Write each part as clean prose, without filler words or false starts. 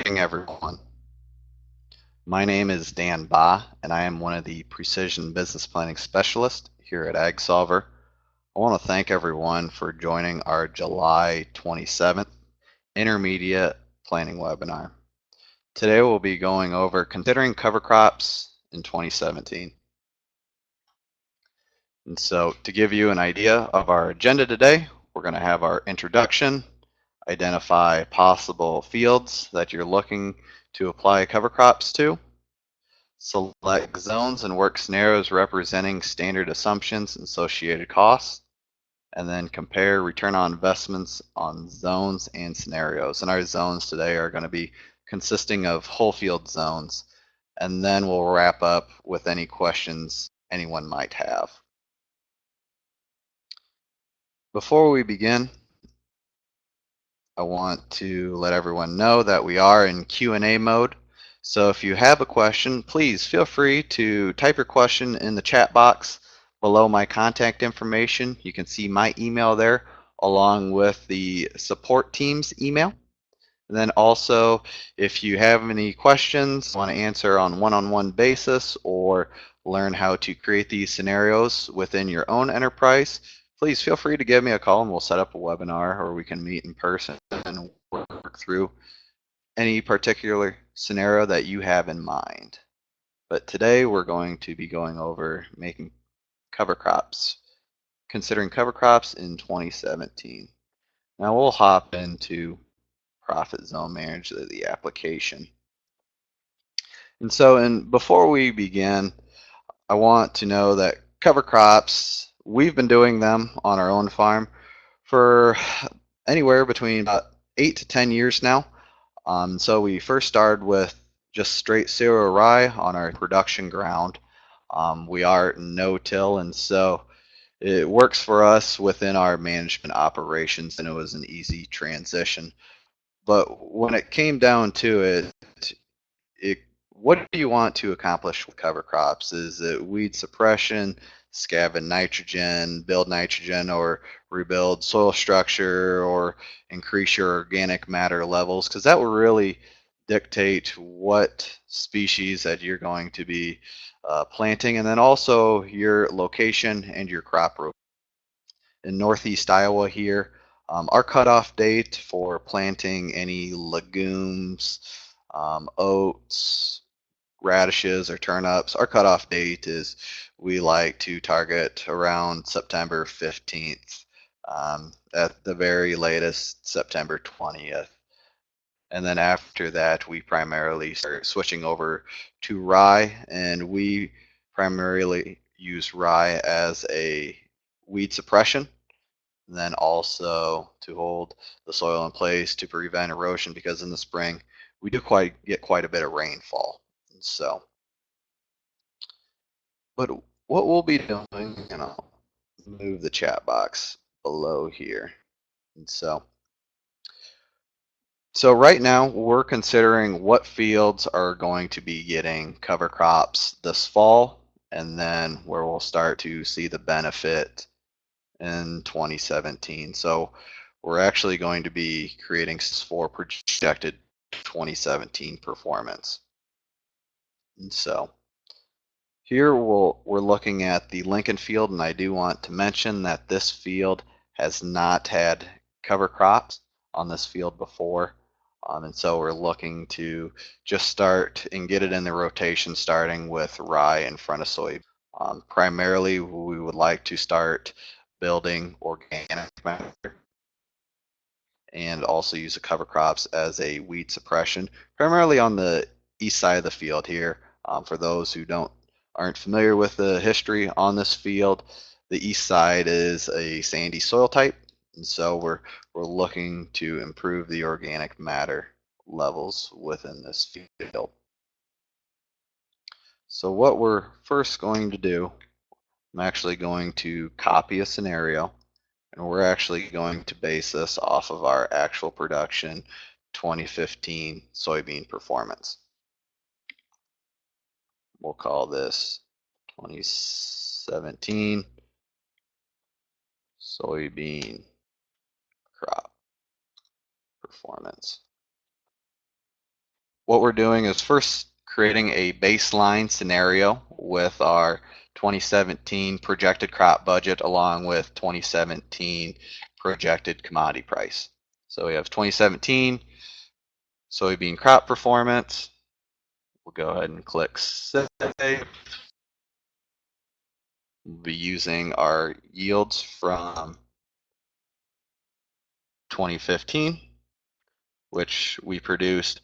morning, everyone. My name is Dan Ba, and I am one of the Precision Business Planning Specialists here at AgSolver. I want to thank everyone for joining our July 27th Intermediate Planning webinar. Today we'll be going over considering cover crops in 2017. And so to give you an idea of our agenda today, we're going to have our introduction, identify possible fields that you're looking to apply cover crops to, select zones and work scenarios representing standard assumptions and associated costs, and then compare return on investments on zones and scenarios. And our zones today are going to be consisting of whole field zones, and then we'll wrap up with any questions anyone might have. Before we begin, I want to let everyone know that we are in Q&A mode. So if you have a question, please feel free to type your question in the chat box below my contact information. You can see my email there along with the support team's email. And then also, if you have any questions, want to answer on one-on-one basis or learn how to create these scenarios within your own enterprise, please feel free to give me a call and we'll set up a webinar or we can meet in person and work through any particular scenario that you have in mind. But today we're going to be going over making cover crops, considering cover crops in 2017. Now we'll hop into profit zone management, the application. And so, before we begin, I want to know that cover crops, we've been doing them on our own farm for anywhere between about 8 to 10 years now. So we first started with just straight cereal rye on our production ground. We are no-till, and so it works for us within our management operations, and it was an easy transition. But when it came down to it, what do you want to accomplish with cover crops? Is it weed suppression, scavenge nitrogen, build nitrogen, or rebuild soil structure, or increase your organic matter levels? Because that will really dictate what species that you're going to be planting, and then also your location and your crop rotation. In Northeast Iowa here, our cutoff date for planting any legumes, oats, radishes, or turnips, our cutoff date is we like to target around September 15th, at the very latest September 20th. And then after that, we primarily start switching over to rye, and we primarily use rye as a weed suppression, and then also to hold the soil in place to prevent erosion, because in the spring we do get quite a bit of rainfall. And so, but what we'll be doing, and I'll move the chat box below here. And so right now we're considering what fields are going to be getting cover crops this fall, and then where we'll start to see the benefit in 2017. So we're actually going to be creating for projected 2017 performance. And so here we're looking at the Lincoln field, and I do want to mention that this field has not had cover crops on this field before. And so we're looking to just start and get it in the rotation, starting with rye in front of soy. Primarily, we would like to start building organic matter and also use the cover crops as a weed suppression, primarily on the east side of the field here. For those who aren't familiar with the history on this field, the east side is a sandy soil type, and so we're looking to improve the organic matter levels within this field. So what we're first going to do, I'm actually going to copy a scenario, and we're actually going to base this off of our actual production 2015 soybean performance. We'll call this 2017 soybean crop performance. what we're doing is first creating a baseline scenario with our 2017 projected crop budget along with 2017 projected commodity price. So we have 2017 soybean crop performance. We'll go ahead and click save. We'll be using our yields from 2015, which we produced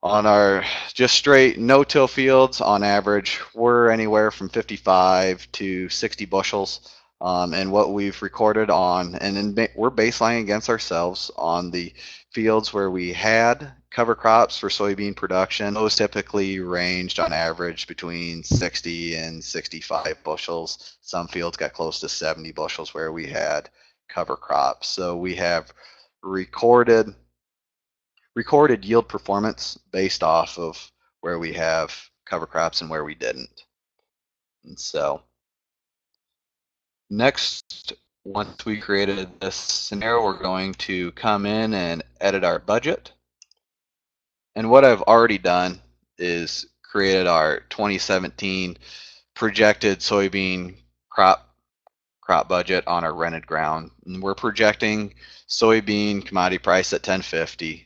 on our just straight no-till fields. On average, we're anywhere from 55 to 60 bushels. And what we've recorded on, and we're baselining against ourselves on the fields where we had cover crops for soybean production. Those typically ranged on average between 60 and 65 bushels. Some fields got close to 70 bushels where we had cover crops. So we have recorded yield performance based off of where we have cover crops and where we didn't. And so next, once we created this scenario, we're going to come in and edit our budget. And what I've already done is created our 2017 projected soybean crop budget on our rented ground. And we're projecting soybean commodity price at 10.50.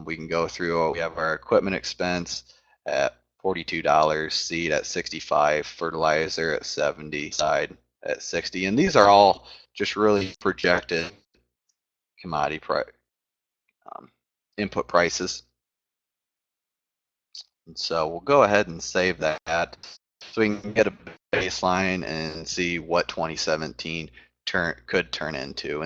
We can go through. We have our equipment expense at $42, seed at 65, fertilizer at 70, side at 60, and these are all just really projected commodity price input prices. And so we'll go ahead and save that so we can get a baseline and see what 2017 could turn into.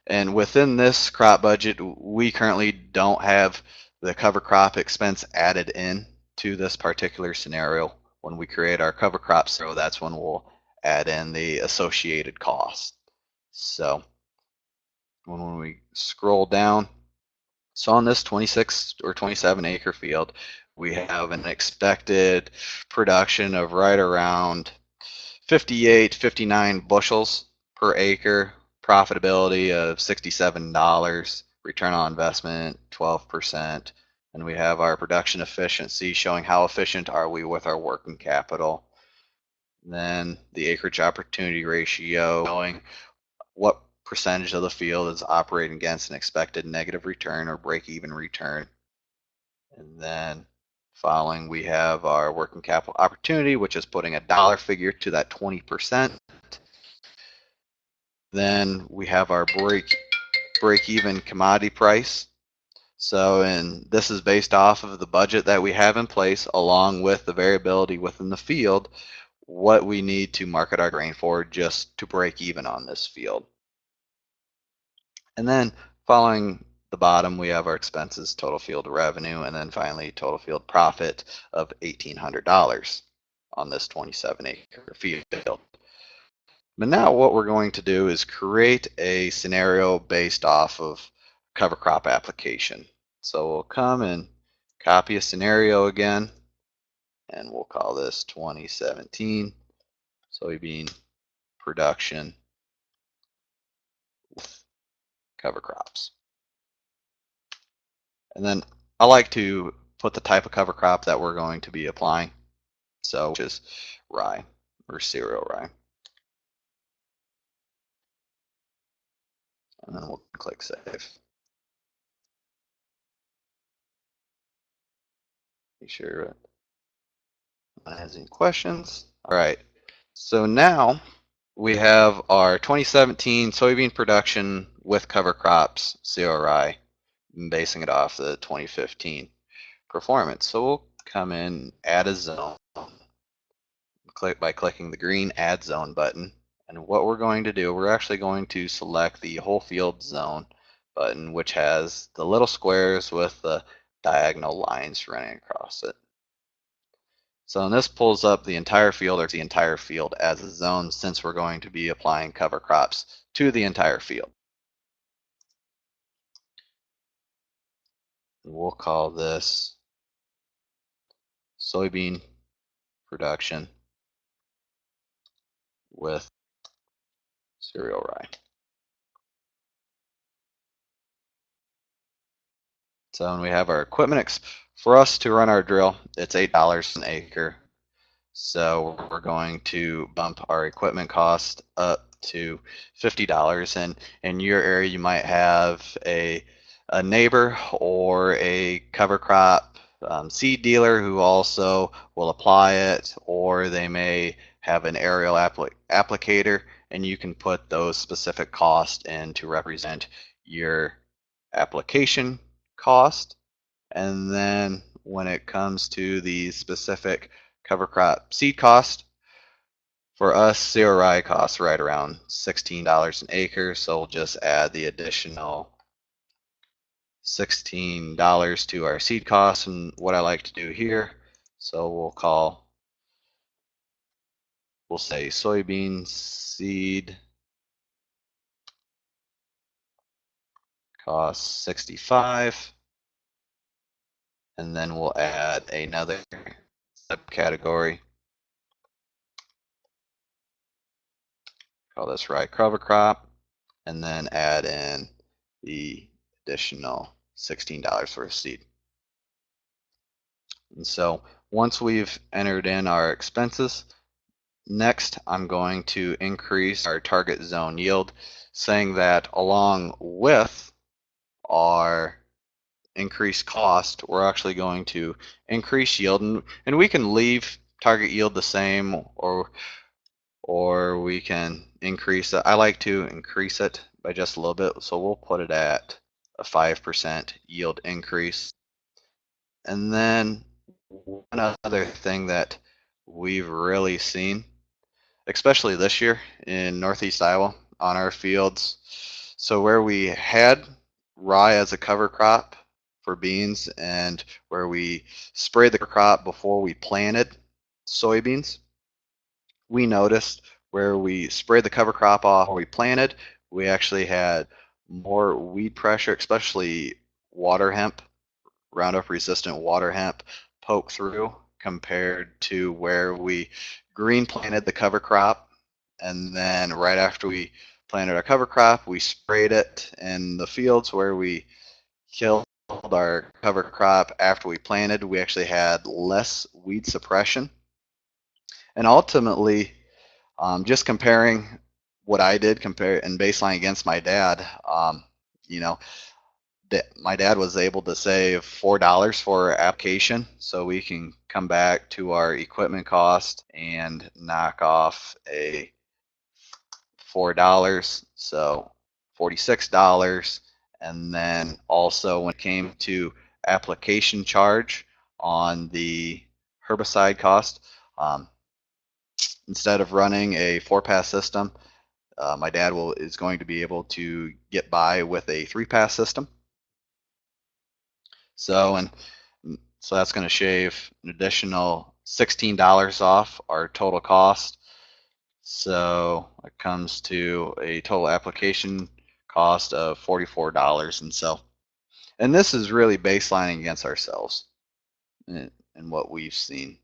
And within this crop budget, we currently don't have the cover crop expense added in to this particular scenario. When we create our cover crop scenario, that's when we'll add in the associated cost. So when we scroll down, so on this 26 or 27 acre field, we have an expected production of right around 58, 59 bushels per acre, profitability of $67, return on investment 12%, and we have our production efficiency showing how efficient are we with our working capital. Then the acreage opportunity ratio showing what percentage of the field is operating against an expected negative return or break-even return. And then following, we have our working capital opportunity, which is putting a dollar figure to that 20%. Then we have our break-even commodity price. So, and this is based off of the budget that we have in place, along with the variability within the field, what we need to market our grain for just to break even on this field. And then following the bottom, we have our expenses, total field revenue, and then finally total field profit of $1,800 on this 27 acre field. But now what we're going to do is create a scenario based off of cover crop application. So we'll come and copy a scenario again, and we'll call this 2017 soybean production with cover crops. And then I like to put the type of cover crop that we're going to be applying. So, which is rye or cereal rye. And then we'll click save. Be sure no one has any questions. All right. So now we have our 2017 soybean production with cover crops cereal rye, basing it off the 2015 performance. So we'll come in, add a zone, click by clicking the green Add Zone button. And what we're going to do, we're actually going to select the whole field zone button, which has the little squares with the diagonal lines running across it. So this pulls up the entire field, or the entire field as a zone, since we're going to be applying cover crops to the entire field. We'll call this soybean production with cereal rye. So when we have our equipment for us to run our drill, it's $8 an acre. So we're going to bump our equipment cost up to $50. And in your area, you might have a neighbor or a cover crop seed dealer who also will apply it, or they may have an aerial applicator, and you can put those specific costs in to represent your application cost. And then when it comes to the specific cover crop seed cost, for us, CRI costs right around $16 an acre, so we'll just add the additional $16 to our seed costs. And what I like to do here, so we'll say soybean seed costs 65, and then we'll add another subcategory, call this rye cover crop, and then add in the additional $16 for a seed. And so once we've entered in our expenses, next I'm going to increase our target zone yield, saying that along with our increased cost, we're actually going to increase yield, and we can leave target yield the same, or we can increase it. I like to increase it by just a little bit, so we'll put it at a 5% yield increase. And then one other thing that we've really seen, especially this year in Northeast Iowa on our fields, so where we had rye as a cover crop for beans and where we sprayed the crop before we planted soybeans, we noticed where we sprayed the cover crop off or we planted, we actually had more weed pressure, especially water hemp, Roundup resistant water hemp, poke through compared to where we green planted the cover crop. And then right after we planted our cover crop, we sprayed it in the fields where we killed our cover crop after we planted. We actually had less weed suppression. And ultimately, just comparing what I did compare and baseline against my dad, you know, my dad was able to save $4 for application, so we can come back to our equipment cost and knock off a $4, so $46. And then also when it came to application charge on the herbicide cost, instead of running a 4-pass system, my dad is going to be able to get by with a 3-pass system. So that's going to shave an additional $16 off our total cost. So it comes to a total application cost of $44. And this is really baselining against ourselves and what we've seen.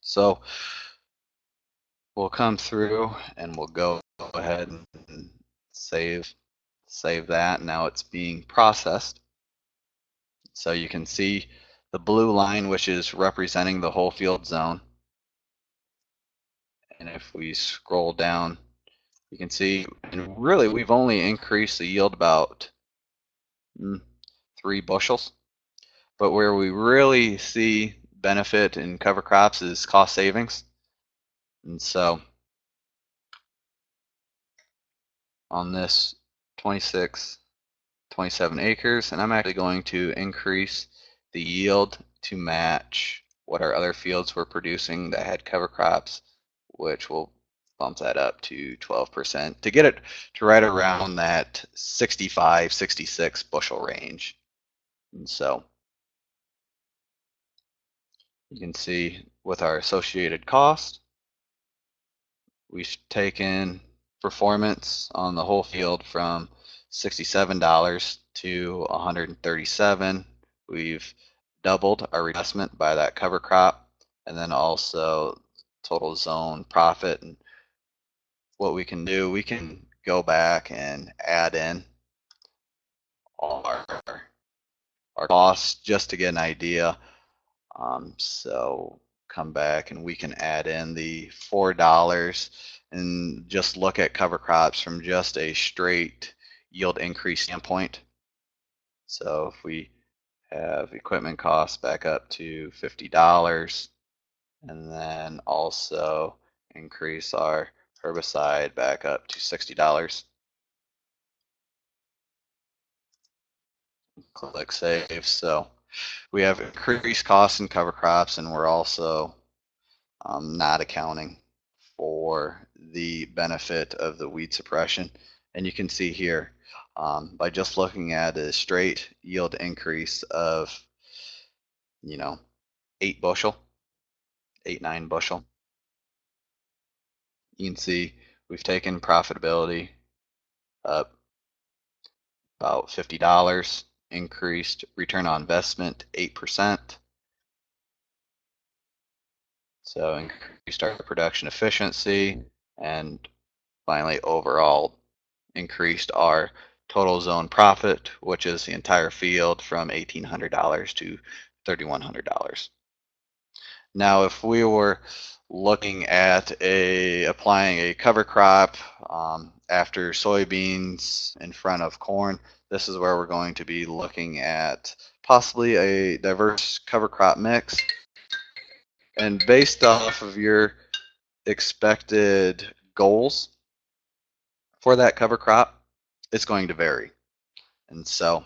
So we'll come through and we'll go ahead and save that. Now it's being processed. So you can see the blue line, which is representing the whole field zone. And if we scroll down, you can see, and really we've only increased the yield about 3 bushels. But where we really see benefit in cover crops is cost savings. And so on this 27 acres, and I'm actually going to increase the yield to match what our other fields were producing that had cover crops, which will bump that up to 12% to get it to right around that 65, 66 bushel range. And so you can see with our associated cost, we've taken performance on the whole field from $67 to $137. We've doubled our investment by that cover crop, and then also total zone profit. And what we can do, we can go back and add in all our costs just to get an idea. So come back and we can add in the $4 and just look at cover crops from just a straight yield increase standpoint. So if we have equipment costs back up to $50 and then also increase our herbicide back up to $60. Click save. So we have increased costs in cover crops, and we're also not accounting for the benefit of the weed suppression. And you can see here, by just looking at a straight yield increase of, 8 bushel, 9 bushel, you can see we've taken profitability up about $50, increased return on investment 8%. So increased our production efficiency, and finally overall increased our total zone profit, which is the entire field, from $1,800 to $3,100. Now, if we were looking at applying a cover crop after soybeans in front of corn, this is where we're going to be looking at possibly a diverse cover crop mix. And based off of your expected goals for that cover crop, it's going to vary. And so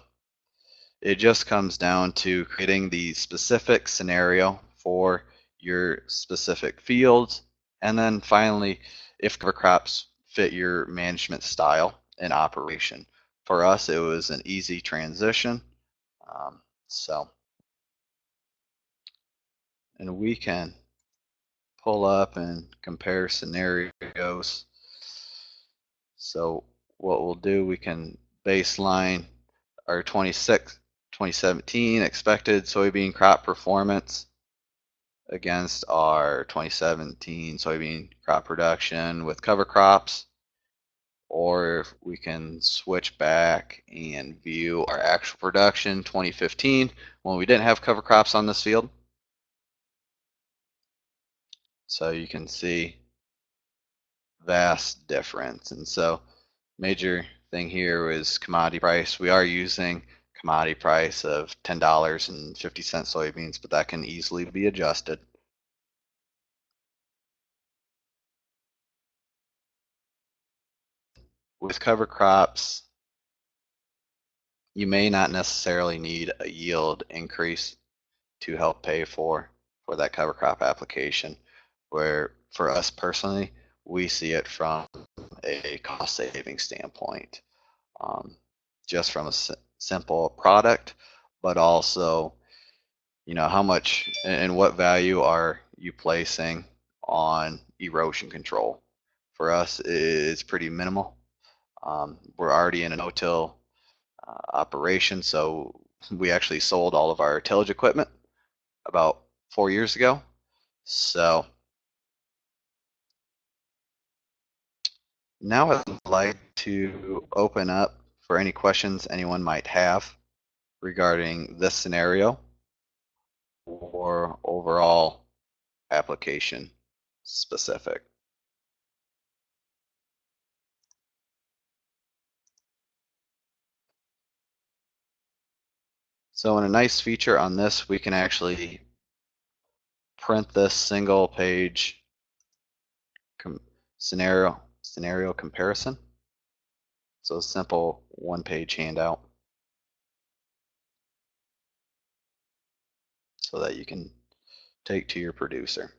it just comes down to creating the specific scenario for your specific fields. And then finally, if cover crops fit your management style and operation. For us, it was an easy transition. And we can pull up and compare scenarios. So what we'll do, we can baseline our 2017 expected soybean crop performance against our 2017 soybean crop production with cover crops, or we can switch back and view our actual production 2015 when we didn't have cover crops on this field. So you can see vast difference. And so major thing here is commodity price. We are using commodity price of $10.50 soybeans, but that can easily be adjusted. With cover crops, you may not necessarily need a yield increase to help pay for that cover crop application, where for us personally, we see it from a cost saving standpoint, just from a simple product, but also, how much and what value are you placing on erosion control? For us, it's pretty minimal. We're already in a no-till operation, so we actually sold all of our tillage equipment about 4 years ago. So now I'd like to open up for any questions anyone might have regarding this scenario or overall application specific. So in a nice feature on this, we can actually print this single page scenario comparison. So a simple one-page handout so that you can take to your producer.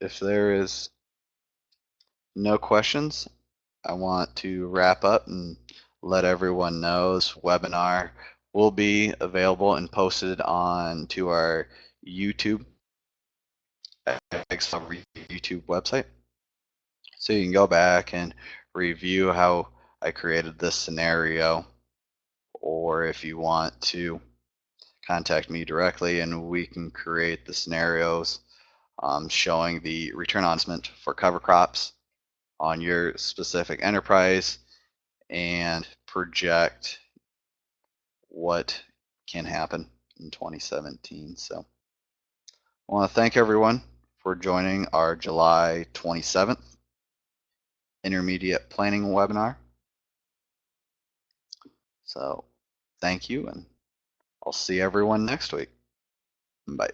If there is no questions, I want to wrap up and let everyone know this webinar will be available and posted on to our YouTube AgSolver YouTube website. So you can go back and review how I created this scenario, or if you want to contact me directly and we can create the scenarios showing the return on investment for cover crops on your specific enterprise and project what can happen in 2017. So I want to thank everyone for joining our July 27th intermediate planning webinar. So thank you, and I'll see everyone next week. Bye.